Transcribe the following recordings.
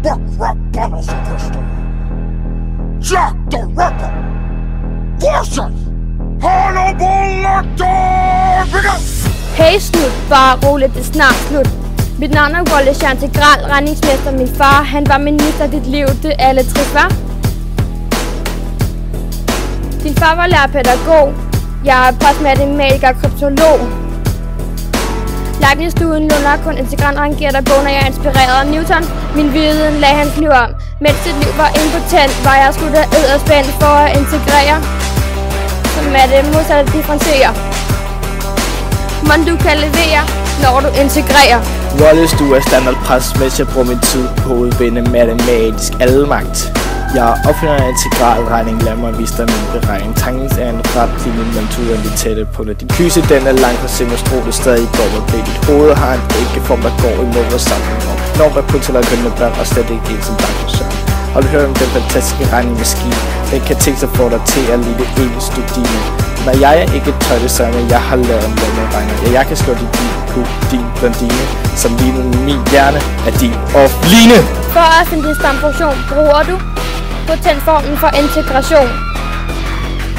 Buck rock bottle superstar. Jack the Ripper. Warship. Honorable Lockdown. Hey slut, bare roligt, det er snart slut. Mit navn er Wallace, jeg er integral redningsmester. Min far, han var minister, dit liv, det er alle trist, hva'? Din far var lærerpædagog. Jeg er postmatematiker og kryptolog. Lejlighedsstuen lunder kun integral rangerer der bogen, og jeg er inspireret af Newton. Min viden lagde hans liv om. Mens sit liv var impotent, var jeg skudt af edderspænd for at integrere. Som er det modsatte differentiere. Men du kan levere, når du integrerer. Wallace, du er standardpres, mens jeg bruger min tid på at udvinde matematisk almagt. Jeg opfinder en integralregning, lad mig vise dig min beregning. Tankens er en ret linje mellem to tætte punkter. Din kyse, den er langt fra semestro, stadig går med blik. Dit hoved har en æggeform, der går imod vores samfund. Når der kun til at kønne børn, og slet ikke en som dig for søren. Har du hørt om den fantastiske regningmaskine? Den kan tænke sig for dig til at lide evigt studine. Når jeg er ikke tøj det samme, jeg har lavet en lommeregner. Ja, jeg kan slå din bil på din blondine, som ligner min hjerne er din offline. For at finde din stamfunktion bruger du potensformen for integration.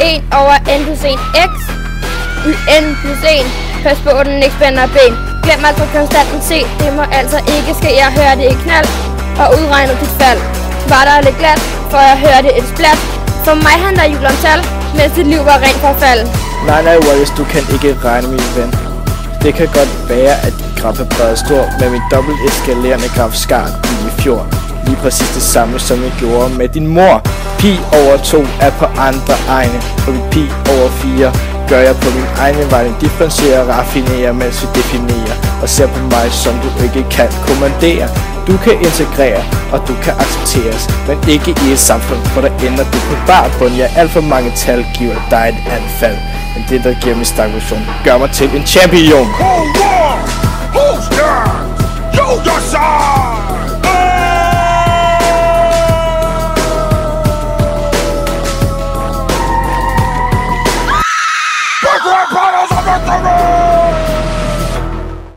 1 over n plus 1 x i n plus 1. Pas på, den ikke spænder ben. Glem altså konstanten c. Det må altså ikke ske. Jeg hørte et knald og udregner dit fald. Var der lidt glat, for jeg hørte et splat. For mig handler jul om tal, mens dit liv var rent forfald. Nej, Wallace, du kan ikke regne, min ven. Det kan godt være, at din graf er bred og stor, men min dobbelt eskalerende graf skar i fjor. Lige præcis det samme, som jeg gjorde med din mor. Pi over 2 er på andre egne, og pi over 4 gør jeg på min egne vej. Differentierer og raffinerer, mens vi definerer, og ser på mig, som du ikke kan kommandere. Du kan integrere, og du kan accepteres, men ikke i et samfund, for der ender du på bar bund. Ja, alt for mange tal giver dig et anfald, men det, der giver min stagflation, gør mig til en champion.